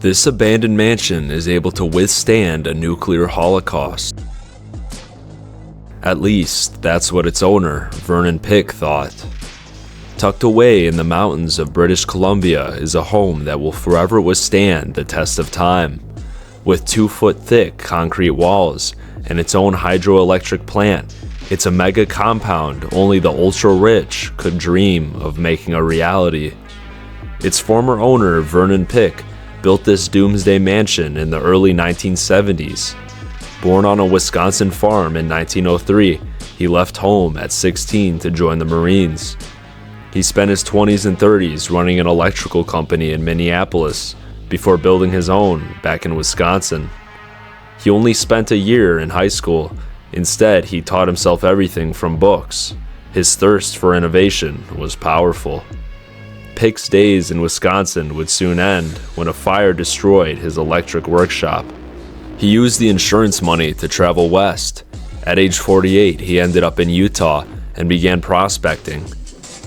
This abandoned mansion is able to withstand a nuclear holocaust. At least, that's what its owner, Vernon Pick, thought. Tucked away in the mountains of British Columbia is a home that will forever withstand the test of time. With 2-foot-thick concrete walls and its own hydroelectric plant, it's a mega compound only the ultra-rich could dream of making a reality. Its former owner, Vernon Pick, built this doomsday mansion in the early 1970s. Born on a Wisconsin farm in 1903, he left home at 16 to join the Marines. He spent his 20s and 30s running an electrical company in Minneapolis before building his own back in Wisconsin. He only spent a year in high school. Instead, he taught himself everything from books. His thirst for innovation was powerful. Pick's days in Wisconsin would soon end when a fire destroyed his electric workshop. He used the insurance money to travel west. At age 48, he ended up in Utah and began prospecting.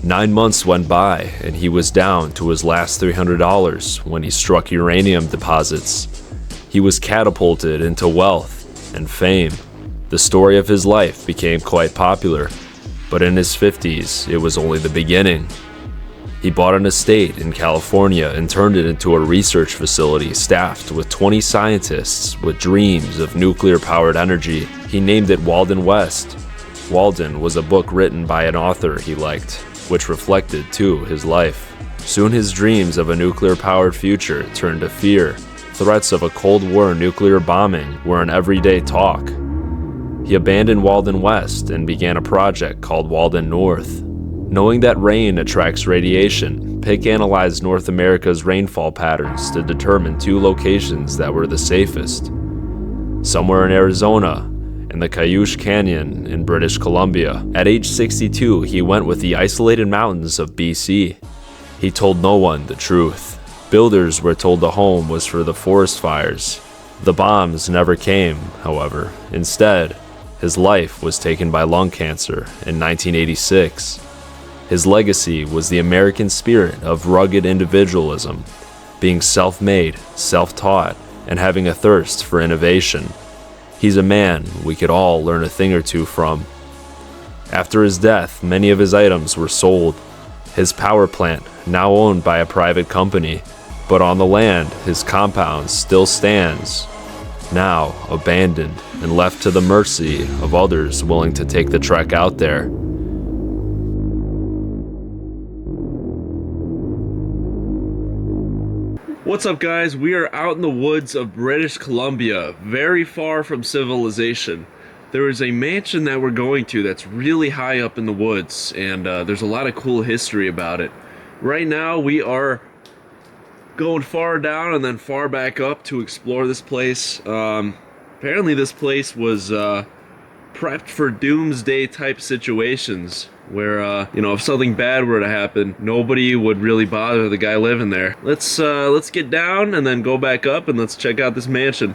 9 months went by, and he was down to his last $300 when he struck uranium deposits. He was catapulted into wealth and fame. The story of his life became quite popular, but in his 50s, it was only the beginning. He bought an estate in California and turned it into a research facility staffed with 20 scientists with dreams of nuclear-powered energy. He named it Walden West. Walden was a book written by an author he liked, which reflected, too, his life. Soon his dreams of a nuclear-powered future turned to fear. Threats of a Cold War nuclear bombing were an everyday talk. He abandoned Walden West and began a project called Walden North. Knowing that rain attracts radiation, Pick analyzed North America's rainfall patterns to determine 2 locations that were the safest. Somewhere in Arizona, in the Cayush Canyon in British Columbia. At age 62, he went with the isolated mountains of BC. He told no one the truth. Builders were told the home was for the forest fires. The bombs never came, however. Instead, his life was taken by lung cancer in 1986. His legacy was the American spirit of rugged individualism, being self-made, self-taught, and having a thirst for innovation. He's a man we could all learn a thing or two from. After his death, many of his items were sold. His power plant, now owned by a private company, but on the land, his compound still stands, now abandoned and left to the mercy of others willing to take the trek out there. What's up, guys? We are out in the woods of British Columbia, very far from civilization. There is a mansion that we're going to that's really high up in the woods, and there's a lot of cool history about it. Right now, we are going far down and then far back up to explore this place. Apparently, this place was prepped for doomsday type situations, where if something bad were to happen, nobody would really bother the guy living there. Let's get down and then go back up and let's check out this mansion.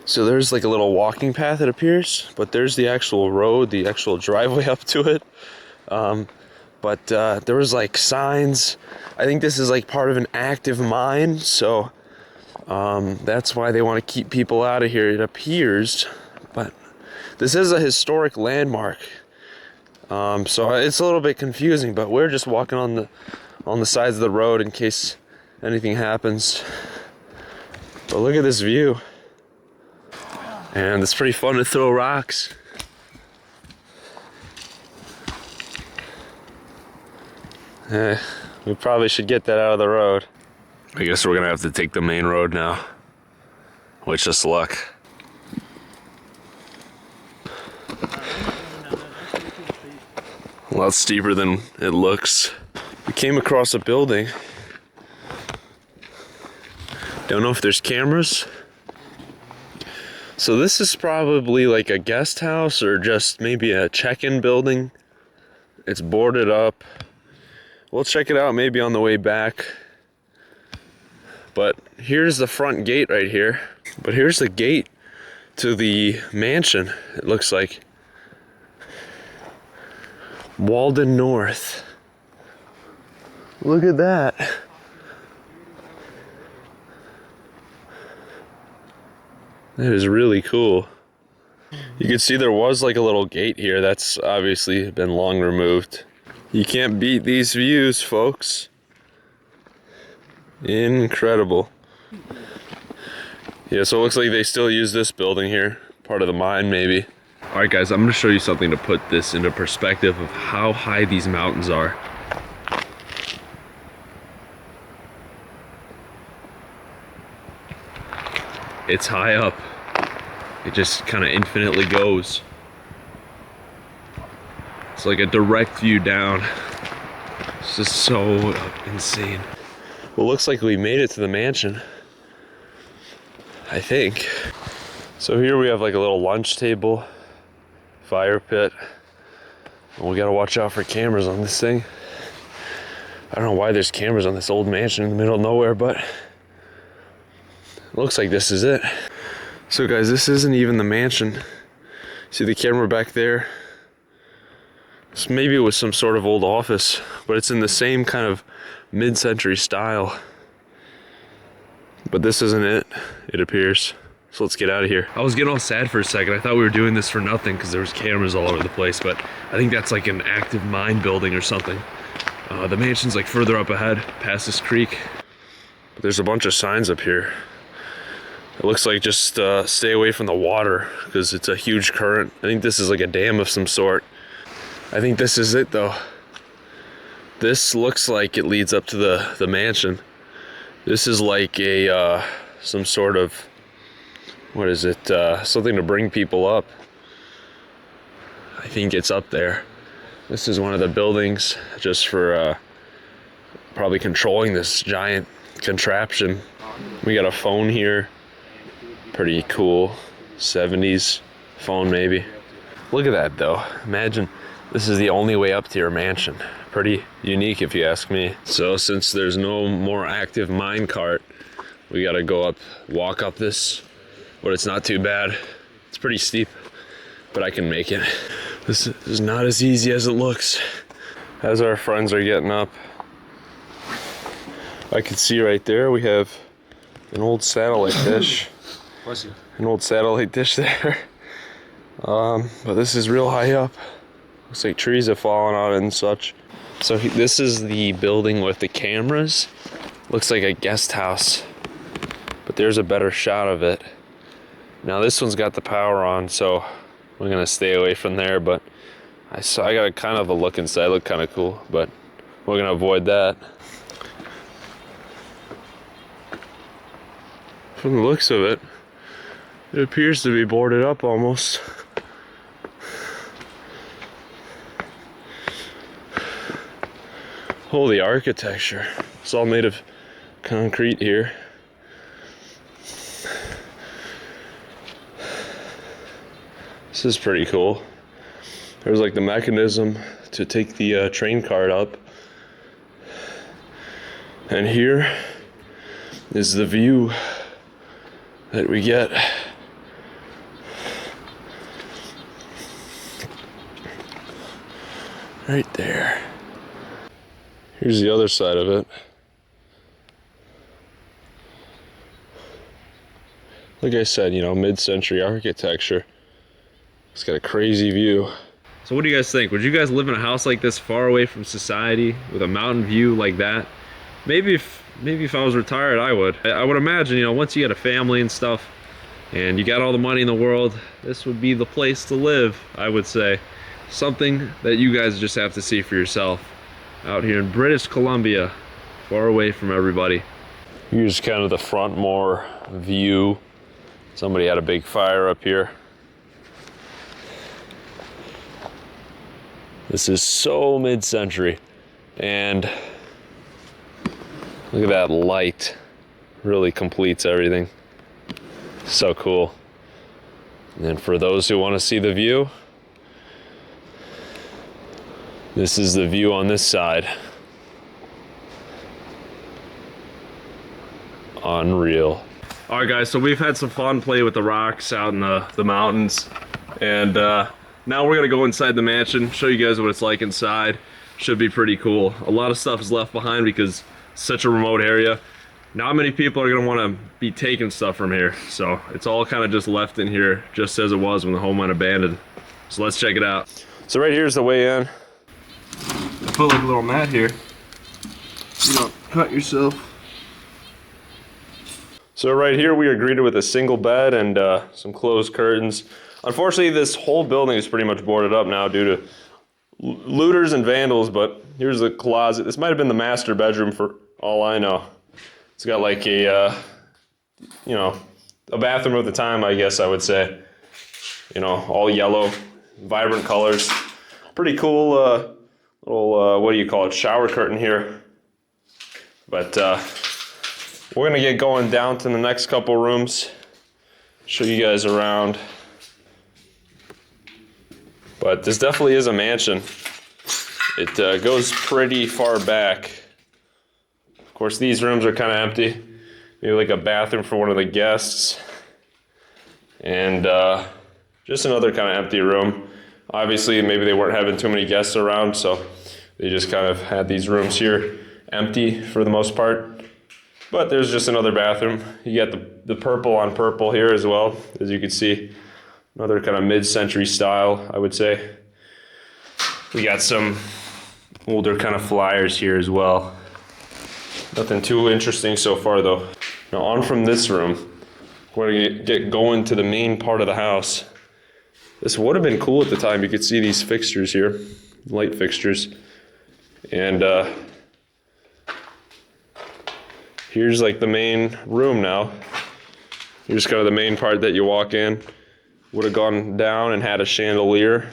So there's like a little walking path, it appears, but there's the actual road, the actual driveway up to it. But there was like signs. I think this is like part of an active mine, so that's why they want to keep people out of here, it appears. But this is a historic landmark. So it's a little bit confusing, but we're just walking on the sides of the road in case anything happens. But look at this view. And it's pretty fun to throw rocks. We probably should get that out of the road. I guess we're gonna have to take the main road now. Wish us luck. A lot steeper than it looks. We came across a building. Don't know if there's cameras. So this is probably like a guest house or just maybe a check-in building. It's boarded up. We'll check it out maybe on the way back. But here's the front gate right here. But here's the gate to the mansion, it looks like. Walden North. Look at that. That is really cool. You can see there was like a little gate here. That's obviously been long removed. You can't beat these views, folks. Incredible. Yeah, so it looks like they still use this building here. Part of the mine, maybe. All right, guys, I'm gonna show you something to put this into perspective of how high these mountains are. It's high up. It just kind of infinitely goes. It's like a direct view down. It's just so insane. Well, looks like we made it to the mansion, I think. So here we have like a little lunch table, fire pit. And we gotta watch out for cameras on this thing. I don't know why there's cameras on this old mansion in the middle of nowhere, but it looks like this is it. So guys, this isn't even the mansion. See the camera back there? So maybe it was some sort of old office, but it's in the same kind of mid-century style. But this isn't it, it appears. So let's get out of here. I was getting all sad for a second. I thought we were doing this for nothing because there was cameras all over the place, but I think that's like an active mine building or something. The mansion's like further up ahead, past this creek. But there's a bunch of signs up here. It looks like just stay away from the water because it's a huge current. I think this is like a dam of some sort. I think this is it though. This looks like it leads up to the mansion. This is like a some sort of, what is it? Something to bring people up. I think it's up there. This is one of the buildings just for probably controlling this giant contraption. We got a phone here. Pretty cool. 70s phone maybe. Look at that though. Imagine this is the only way up to your mansion. Pretty unique if you ask me. So since there's no more active mine cart, we gotta go up, walk up this, but it's not too bad. It's pretty steep, but I can make it. This is not as easy as it looks. As our friends are getting up, I can see right there we have an old satellite dish. An old satellite dish there. But this is real high up. Looks like trees have fallen on it and such. So this is the building with the cameras. Looks like a guest house, but there's a better shot of it. Now this one's got the power on, so we're gonna stay away from there, but I got a kind of a look inside. Look kind of cool, but we're gonna avoid that. From the looks of it, it appears to be boarded up almost. Holy architecture. It's all made of concrete here. This is pretty cool. There's like the mechanism to take the train cart up. And here is the view that we get. Right there. Here's the other side of it. Like I said, you know, mid-century architecture. It's got a crazy view. So what do you guys think? Would you guys live in a house like this far away from society with a mountain view like that? Maybe if I was retired, I would. I would imagine, you know, once you get a family and stuff and you got all the money in the world, this would be the place to live, I would say. Something that you guys just have to see for yourself. Out here in British Columbia, far away from everybody. Here's kind of the front more view. Somebody had a big fire up here. This is so mid-century, and look at that light. Really completes everything. So cool. And then for those who want to see the view, this is the view on this side. Unreal. All right, guys, so we've had some fun playing with the rocks out in the mountains. And now we're gonna go inside the mansion, show you guys what it's like inside. Should be pretty cool. A lot of stuff is left behind because it's such a remote area. not many people are gonna wanna be taking stuff from here. So it's all kind of just left in here, just as it was when the home went abandoned. So let's check it out. So right here's the way in. I put like a little mat here. You don't cut yourself. So right here we are greeted with a single bed and some closed curtains. Unfortunately, this whole building is pretty much boarded up now due to looters and vandals, but here's the closet. This might have been the master bedroom for all I know. It's got like a, you know, a bathroom of the time, I guess I would say. You know, all yellow, vibrant colors. Pretty cool little, what do you call it, shower curtain here. But we're gonna get going down to the next couple rooms. Show you guys around. But this definitely is a mansion. It goes pretty far back. Of course, these rooms are kind of empty. Maybe like a bathroom for one of the guests. And just another kind of empty room. Obviously, maybe they weren't having too many guests around, so they just kind of had these rooms here empty for the most part. But there's just another bathroom. You got the purple on purple here as well, as you can see. Another kind of mid-century style, I would say. We got some older kind of flyers here as well. Nothing too interesting so far though. Now on from this room, we're gonna get going to the main part of the house. This would have been cool at the time. You could see these fixtures here, light fixtures. And here's like the main room now. Here's kind of the main part that you walk in. Would have gone down and had a chandelier.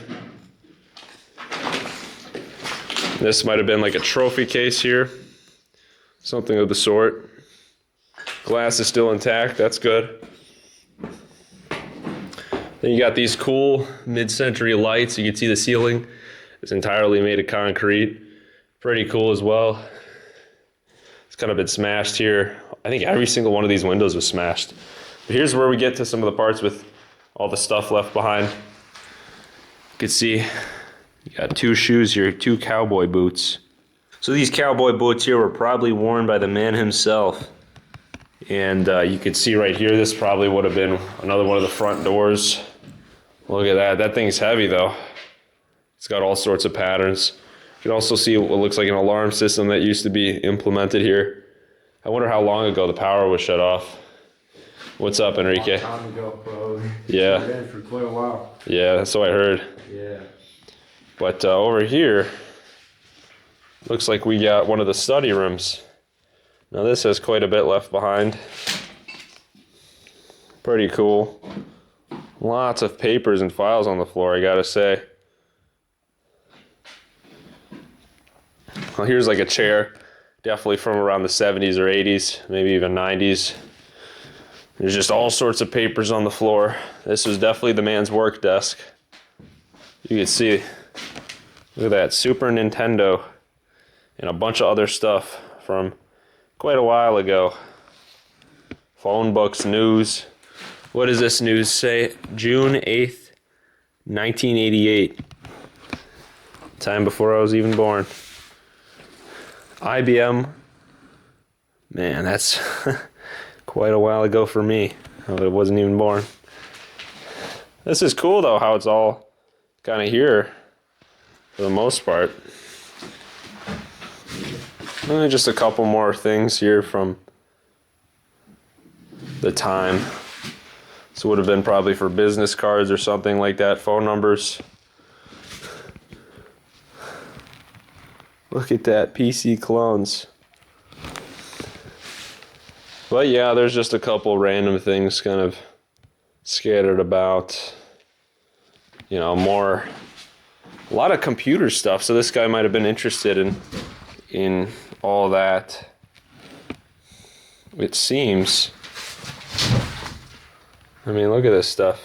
This might have been like a trophy case here. Something of the sort. Glass is still intact, that's good. Then you got these cool mid-century lights. You can see the ceiling is entirely made of concrete. Pretty cool as well. It's kind of been smashed here. I think every single one of these windows was smashed. But here's where we get to some of the parts with all the stuff left behind. You can see you got two shoes here, two cowboy boots. So these cowboy boots here were probably worn by the man himself. And you can see right here, this probably would have been another one of the front doors. Look at that, that thing's heavy though. It's got all sorts of patterns. You can also see what looks like an alarm system that used to be implemented here. I wonder how long ago the power was shut off. What's up, Enrique? A long time ago, probably. Yeah. It's been for quite a while. Yeah, that's what I heard. Yeah. But over here, looks like we got one of the study rooms. Now this has quite a bit left behind. Pretty cool. Lots of papers and files on the floor, I gotta say. Well, here's like a chair, definitely from around the 70s or 80s, maybe even 90s. There's just all sorts of papers on the floor. This was definitely the man's work desk. You can see, look at that, Super Nintendo and a bunch of other stuff from quite a while ago. Phone books, news. What does this news say? June 8th, 1988. Time before I was even born. IBM. Man, that's quite a while ago for me. I wasn't even born. This is cool though, how it's all kind of here for the most part. Just a couple more things here from the time. This would have been probably for business cards or something like that, phone numbers. Look at that, PC clones. But yeah, there's just a couple random things kind of scattered about. You know, a lot of computer stuff. So this guy might have been interested in all that. It seems. I mean, look at this stuff.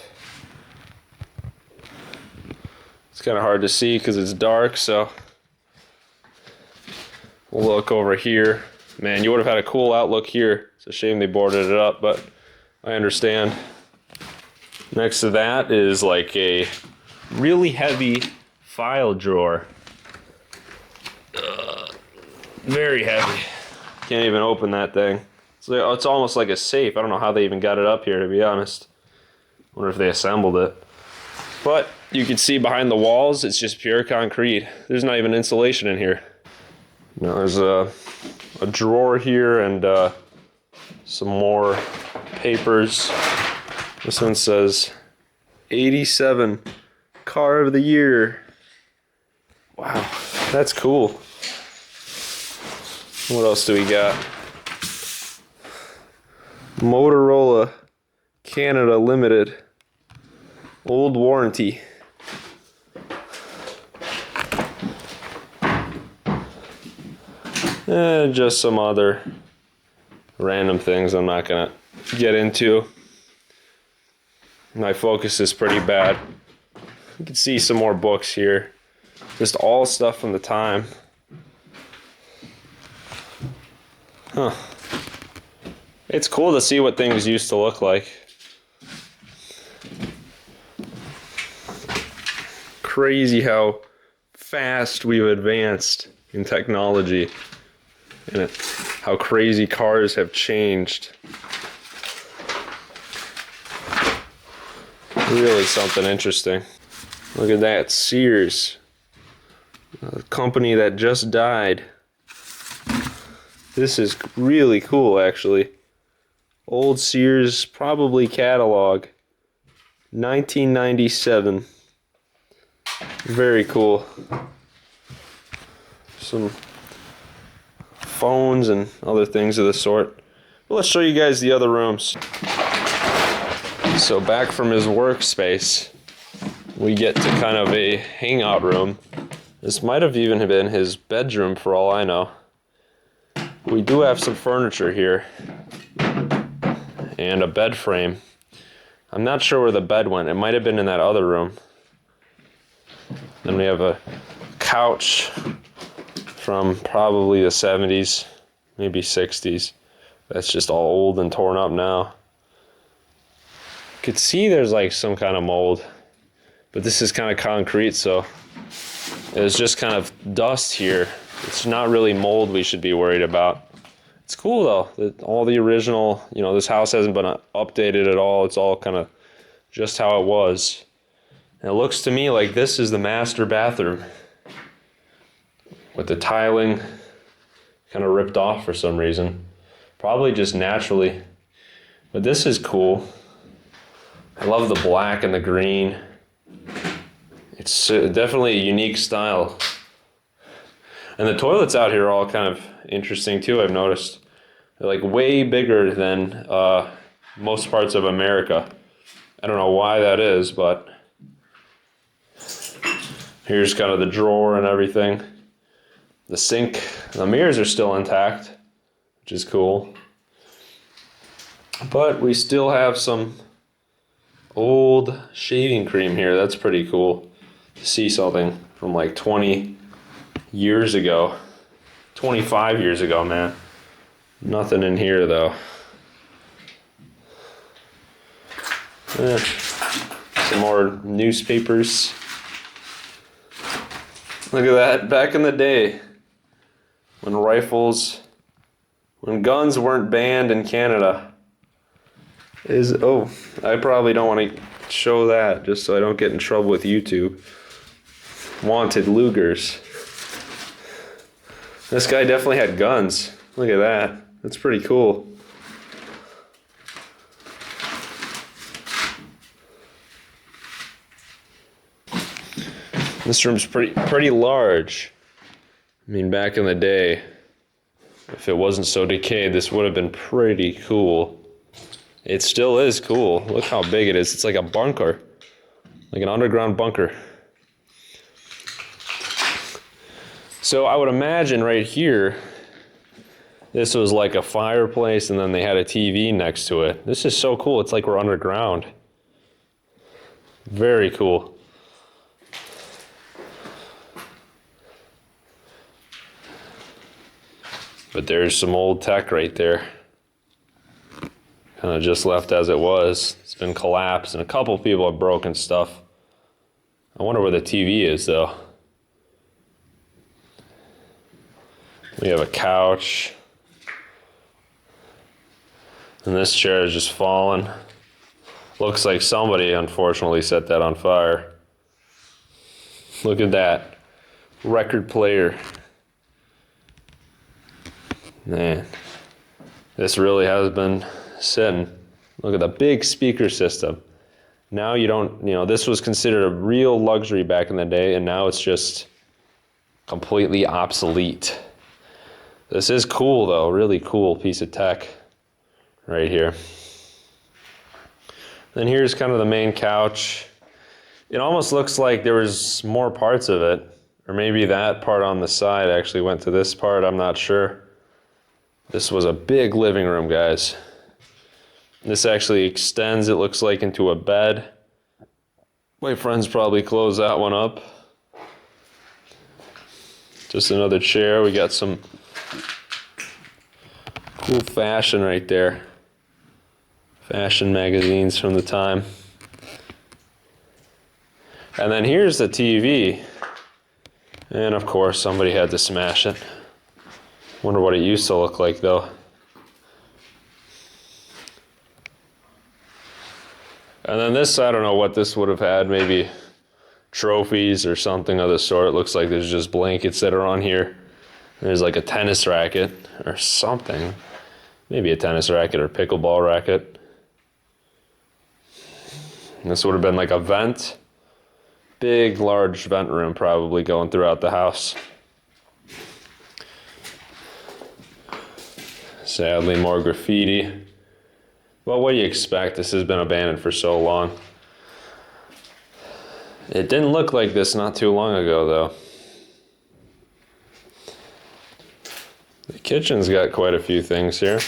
It's kind of hard to see because it's dark, so we'll look over here. Man, you would have had a cool outlook here. It's a shame they boarded it up, but I understand. Next to that is like a really heavy file drawer. Very heavy. Can't even open that thing. So it's almost like a safe. I don't know how they even got it up here, to be honest. Wonder if they assembled it. But you can see behind the walls, it's just pure concrete. There's not even insulation in here. Now there's a drawer here and some more papers. This one says 87 car of the year. Wow, that's cool. What else do we got? Motorola Canada Limited. Old warranty. And just some other random things I'm not gonna get into. My focus is pretty bad. You can see some more books here. Just all stuff from the time. Huh. It's cool to see what things used to look like. Crazy how fast we've advanced in technology and how crazy cars have changed. Really something interesting. Look at that, Sears, a company that just died. This is really cool, actually. Old Sears, probably catalog, 1997. Very cool. Some phones and other things of the sort. Well, let's show you guys the other rooms. So back from his workspace, we get to kind of a hangout room. This might have even been his bedroom for all I know. We do have some furniture here and a bed frame. I'm not sure where the bed went. It might have been in that other room. Then we have a couch from probably the 70s, maybe 60s. That's just all old and torn up now. You could see there's like some kind of mold, but this is kind of concrete, so there's just kind of dust here. It's not really mold we should be worried about. It's cool though, that all the original, you know, this house hasn't been updated at all. It's all kind of just how it was. And it looks to me like this is the master bathroom with the tiling kind of ripped off for some reason. Probably just naturally. But this is cool. I love the black and the green. It's definitely a unique style. And the toilets out here are all kind of interesting too, I've noticed. They're like way bigger than most parts of America. I don't know why that is, but here's kind of the drawer and everything. The sink, the mirrors are still intact, which is cool. But we still have some old shaving cream here. That's pretty cool to see something from like 20 years ago. 25 years ago, man. Nothing in here though. Some more newspapers. Look at that, back in the day when guns weren't banned in Canada. I probably don't want to show that just so I don't get in trouble with YouTube. Wanted Lugers. This guy definitely had guns. Look at that. That's pretty cool. This room's pretty large. I mean, back in the day, if it wasn't so decayed, this would have been pretty cool. It still is cool. Look how big it is. It's like a bunker, like an underground bunker. So I would imagine right here, this was like a fireplace and then they had a TV next to it. This is so cool. It's like we're underground. Very cool. But there's some old tech right there. Kind of just left as it was. It's been collapsed and a couple people have broken stuff. I wonder where the TV is though. We have a couch. And this chair is just falling. Looks like somebody unfortunately set that on fire. Look at that. Record player. Man, this really has been sitting. Look at the big speaker system. Now you don't, this was considered a real luxury back in the day, and now it's just completely obsolete. This is cool though, really cool piece of tech right here. Then here's kind of the main couch. It almost looks like there was more parts of it, or maybe that part on the side actually went to this part, I'm not sure. This was a big living room, guys. This actually extends, it looks like, into a bed. My friends probably closed that one up. Just another chair. We got some cool fashion right there. Fashion magazines from the time. And then here's the TV. And of course, somebody had to smash it. Wonder what it used to look like though. And then this, I don't know what this would have had, maybe trophies or something of the sort. It looks like there's just blankets that are on here. There's like a tennis racket or something. Maybe a tennis racket or pickleball racket. And this would have been like a vent. Big, large vent room probably going throughout the house. Sadly, more graffiti. Well, what do you expect? This has been abandoned for so long. It didn't look like this not too long ago, though. The kitchen's got quite a few things here.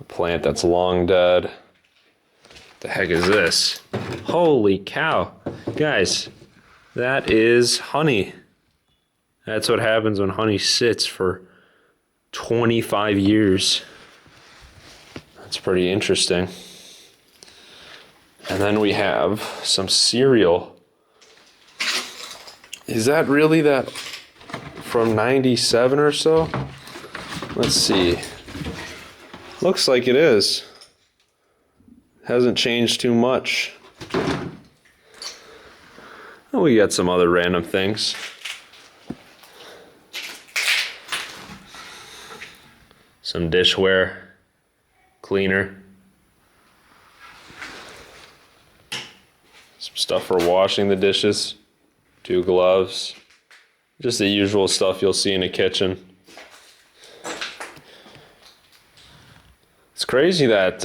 A plant that's long dead. What the heck is this? Holy cow. Guys, that is honey. That's what happens when honey sits for 25 years. That's pretty interesting. And then we have some cereal. Is that really that from 97 or so? Let's see. Looks like it is. Hasn't changed too much. Oh, we got some other random things. Some dishware cleaner. Some stuff for washing the dishes. 2 gloves. Just the usual stuff you'll see in a kitchen. It's crazy that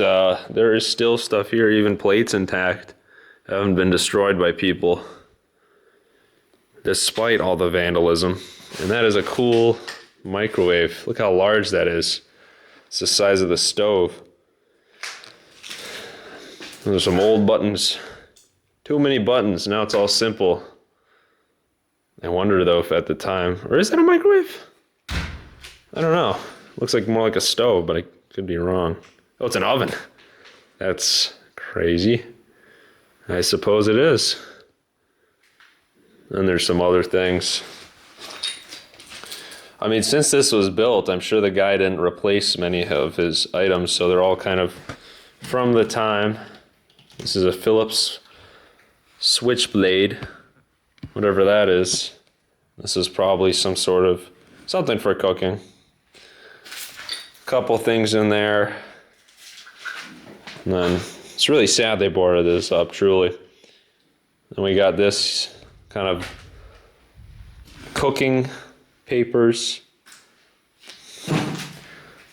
there is still stuff here, even plates intact, haven't been destroyed by people, despite all the vandalism. And that is a cool microwave. Look how large that is. It's the size of the stove. There's some old buttons. Too many buttons. Now it's all simple. I wonder though if at the time, or is that a microwave? I don't know. Looks like more like a stove, but I could be wrong. Oh, it's an oven. That's crazy. I suppose it is. And there's some other things. I mean, since this was built, I'm sure the guy didn't replace many of his items, so they're all kind of from the time. This is a Phillips switchblade, whatever that is. This is probably some sort of something for cooking. Couple things in there. And then it's really sad they boarded this up, truly. And we got this kind of cooking papers.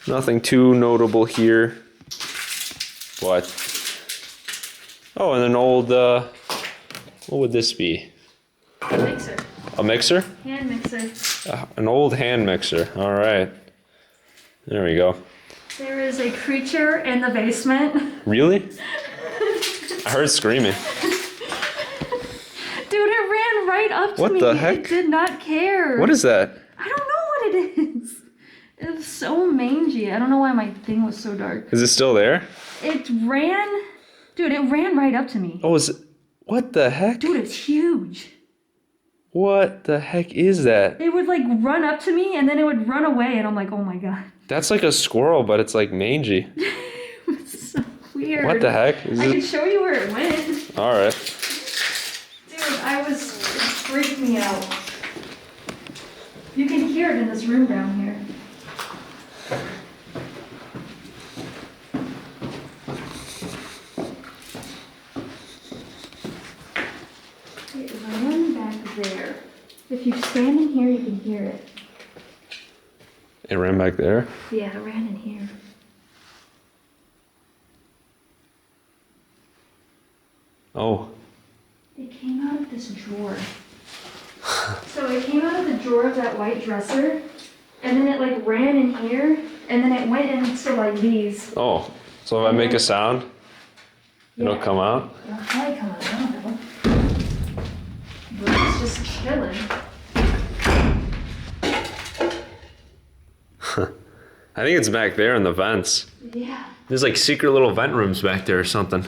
Nothing too notable here. What? Oh, and an old, what would this be? A mixer. A mixer? Hand mixer. An old hand mixer. All right. There we go. There is a creature in the basement. Really? I heard screaming. Dude, it ran right up to me. What the heck? It did not care. What is that? I don't know what it is. It was so mangy. I don't know why my thing was so dark. Is it still there? It ran... Dude, it ran right up to me. Oh, is it... What the heck? Dude, it's huge. What the heck is that? It would like run up to me and then it would run away and I'm like, oh my god. That's like a squirrel, but it's like mangy. It's so weird. What the heck? I can show you where it went. All right. Dude, it freaked me out. You can hear it in this room down here. It ran back there. If you stand in here, you can hear it. It ran back there? Yeah, it ran in here. Oh. It came out of this drawer. So it came out of the drawer of that white dresser, and then it like ran in here, and then it went into like these. Oh. So if I make a sound, it'll Yeah. come out? It'll probably come out, I don't know. But it's just chilling. I think it's back there in the vents. Yeah. There's like secret little vent rooms back there or something.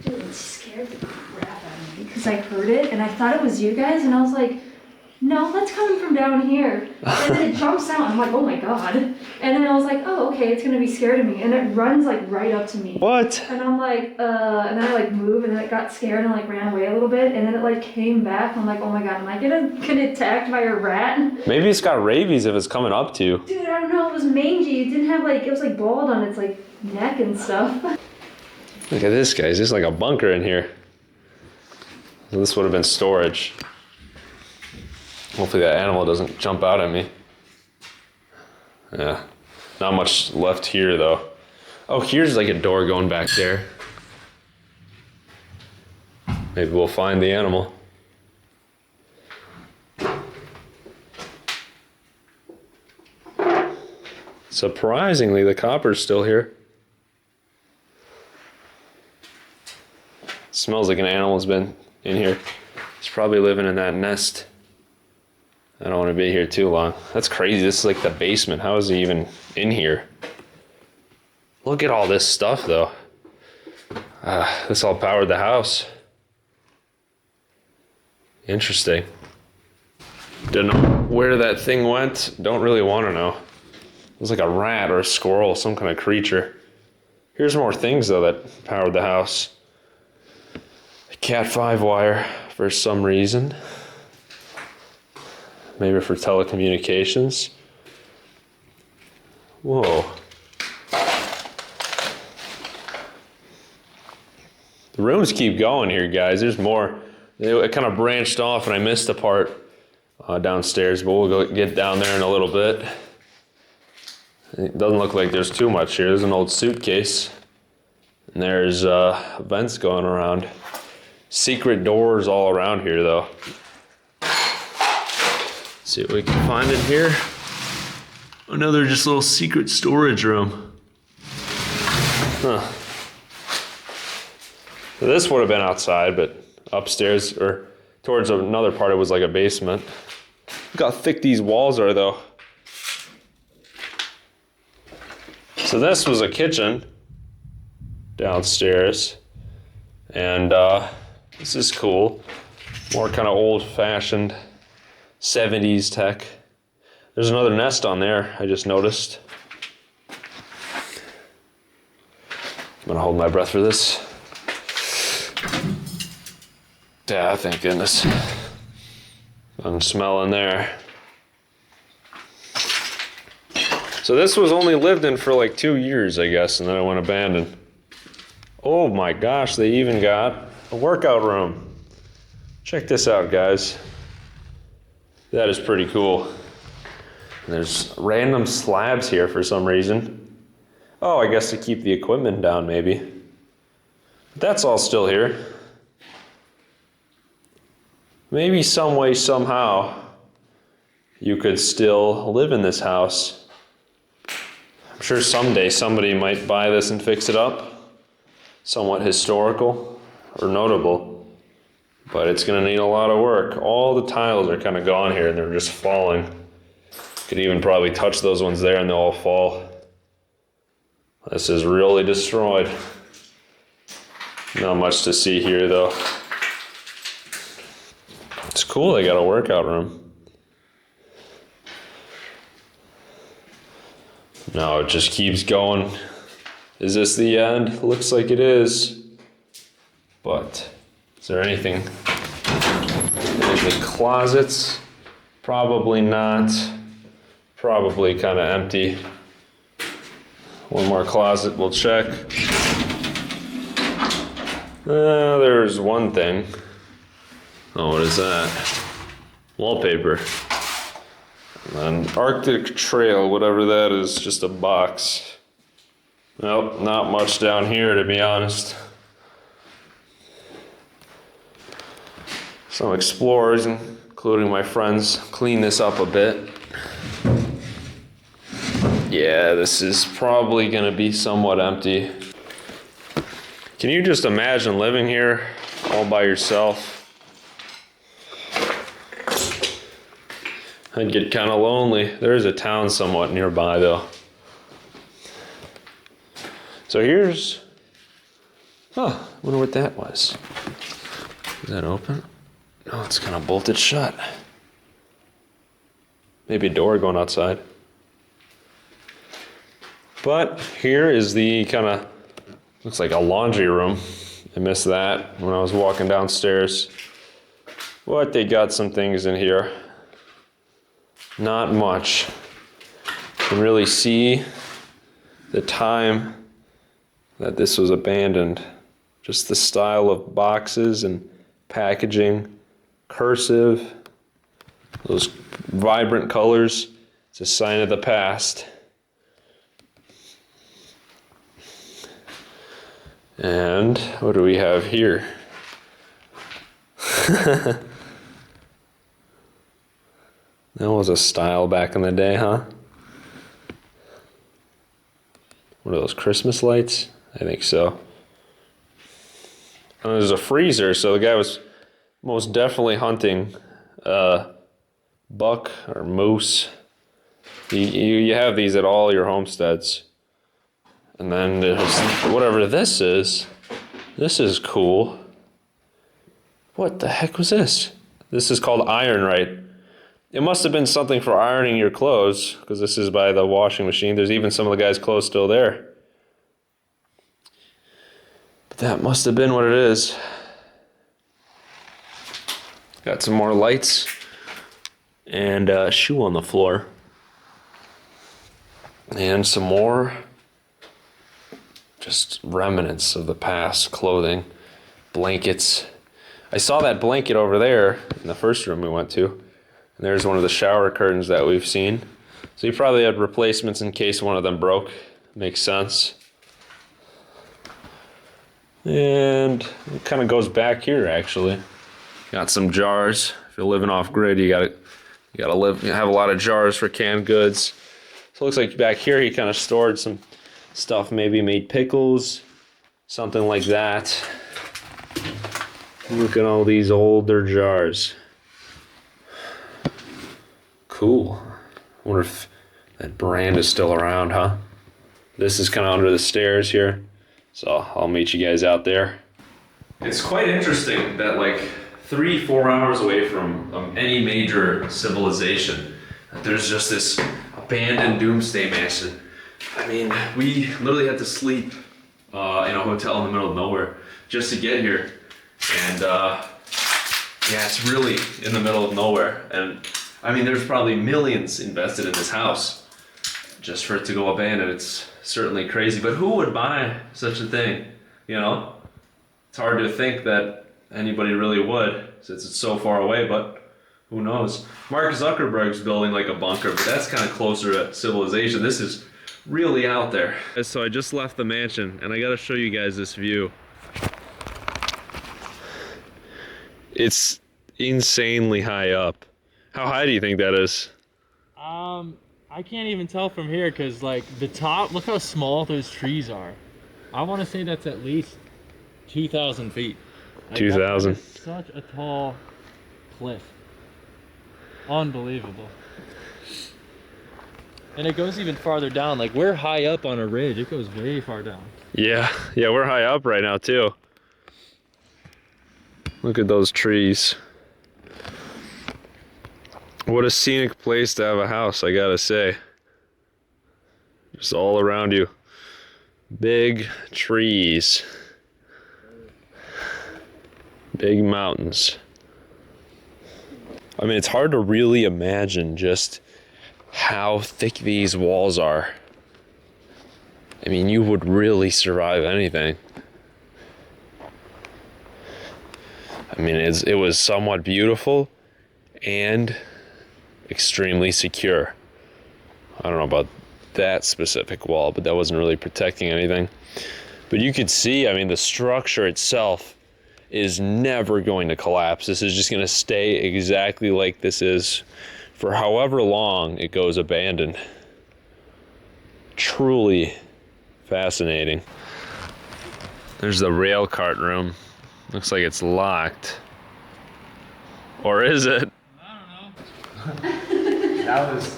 Dude, it scared the crap out of me because I heard it and I thought it was you guys, and I was like, no, that's coming from down here. And then it jumps out, and I'm like, oh my god. And then I was like, oh, okay, it's gonna be scared of me. And it runs like right up to me. What? And I'm like, and then I like move, and then it got scared and like ran away a little bit, and then it like came back. I'm like, oh my god, am I gonna get attacked by a rat? Maybe it's got rabies if it's coming up to you. Dude, I don't know, it was mangy. It didn't have like, it was like bald on its like neck and stuff. Look at this, guys. There's like a bunker in here. So this would have been storage. Hopefully that animal doesn't jump out at me. Yeah. Not much left here, though. Oh, here's like a door going back there. Maybe we'll find the animal. Surprisingly, the copper's still here. Smells like an animal's been in here. It's probably living in that nest. I don't want to be here too long. That's crazy. This is like the basement. How is he even in here? Look at all this stuff, though. This all powered the house. Interesting. Don't know where that thing went. Don't really want to know. It was like a rat or a squirrel, some kind of creature. Here's more things, though, that powered the house. A Cat 5 wire for some reason. Maybe for telecommunications. Whoa. The rooms keep going here, guys. There's more. It kind of branched off and I missed a part downstairs, but we'll go get down there in a little bit. It doesn't look like there's too much here. There's an old suitcase. And there's vents going around. Secret doors all around here, though. See what we can find in here. Another just little secret storage room. Huh. So this would have been outside, but upstairs or towards another part, it was like a basement. Look how thick these walls are, though. So this was a kitchen downstairs, and this is cool. More kind of old-fashioned 70s tech. There's another nest on there, I just noticed. I'm gonna hold my breath for this. Yeah, thank goodness. I'm smelling there. So this was only lived in for like 2 years, I guess, and then it went abandoned. Oh my gosh, they even got a workout room. Check this out, guys. That is pretty cool. And there's random slabs here for some reason. Oh, I guess to keep the equipment down, maybe. But that's all still here. Maybe some way, somehow, you could still live in this house. I'm sure someday somebody might buy this and fix it up. Somewhat historical or notable. But it's gonna need a lot of work. All the tiles are kind of gone here and they're just falling. Could even probably touch those ones there and they'll all fall. This is really destroyed. Not much to see here though. It's cool they got a workout room. No, it just keeps going. Is this the end? Looks like it is. But is there anything in the closets? Probably not. Probably kind of empty. One more closet, we'll check. There's one thing. Oh, what is that? Wallpaper. An Arctic Trail, whatever that is, just a box. Nope, not much down here, to be honest. Some explorers, including my friends, clean this up a bit. Yeah, this is probably gonna be somewhat empty. Can you just imagine living here all by yourself? I'd get kind of lonely. There is a town somewhat nearby though. So here's, I wonder what that was. Is that open? No, it's kind of bolted shut. Maybe a door going outside. But here is the kind of, looks like a laundry room. I missed that when I was walking downstairs. But they got some things in here. Not much. You can really see the time that this was abandoned. Just the style of boxes and packaging, cursive, those vibrant colors. It's a sign of the past. And what do we have here? That was a style back in the day, huh? What are those, Christmas lights? I think so. And there's a freezer, so the guy was most definitely hunting buck or moose. You have these at all your homesteads. And then there's whatever this is. This is cool. What the heck was this? This is called iron right. It must have been something for ironing your clothes, because this is by the washing machine. There's even some of the guy's clothes still there. But that must have been what it is. Got some more lights and a shoe on the floor. And some more just remnants of the past, clothing, blankets. I saw that blanket over there in the first room we went to. And there's one of the shower curtains that we've seen. So you probably had replacements in case one of them broke. Makes sense. And it kind of goes back here actually. Got some jars. If you're living off grid, you gotta have a lot of jars for canned goods. So it looks like back here he kind of stored some stuff, maybe made pickles, something like that. Look at all these older jars. Cool. I wonder if that brand is still around, huh? This is kind of under the stairs here, so I'll meet you guys out there. It's quite interesting that like 3-4 hours away from any major civilization, there's just this abandoned doomsday mansion. I mean, we literally had to sleep in a hotel in the middle of nowhere just to get here. And yeah, it's really in the middle of nowhere. And I mean, there's probably millions invested in this house just for it to go abandoned. It's certainly crazy, but who would buy such a thing? You know, it's hard to think that anybody really would since it's so far away, but who knows? Mark Zuckerberg's building like a bunker, but that's kind of closer to civilization. This is really out there. So I just left the mansion and I gotta show you guys this view. It's insanely high up. How high do you think that is? I can't even tell from here because like the top, look how small those trees are. I want to say that's at least 2,000 feet. Like, 2,000. Such a tall cliff. Unbelievable. And it goes even farther down. Like we're high up on a ridge. It goes way far down. Yeah, we're high up right now too. Look at those trees. What a scenic place to have a house, I gotta say. Just all around you. Big trees. Big mountains. I mean, it's hard to really imagine just how thick these walls are. I mean, you would really survive anything. I mean, it was somewhat beautiful and extremely secure. I don't know about that specific wall, but that wasn't really protecting anything. But you could see, I mean, the structure itself is never going to collapse. This is just going to stay exactly like this is for however long it goes abandoned. Truly fascinating. There's the rail cart room. Looks like it's locked. Or is it? I don't know. That was.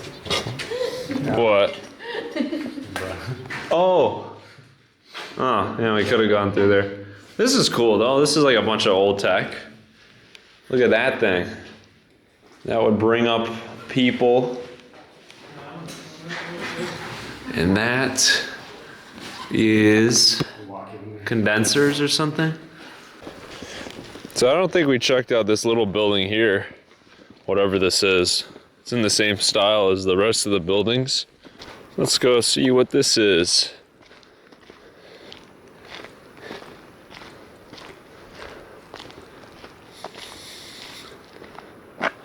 What? Oh, yeah, we could have gone through there. This is cool though. This is like a bunch of old tech. Look at that thing. That would bring up people. And that is condensers or something. So I don't think we checked out this little building here, whatever this is. It's in the same style as the rest of the buildings. Let's go see what this is.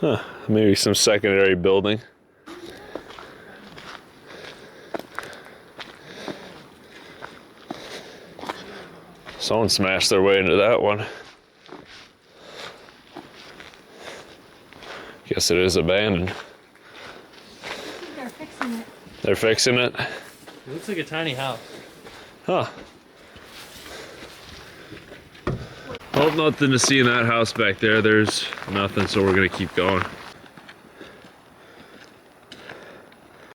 Huh, maybe some secondary building. Someone smashed their way into that one. Guess it is abandoned. They're fixing it. They're fixing it? It looks like a tiny house. Huh. Well, nothing to see in that house back there. There's nothing, so we're gonna keep going.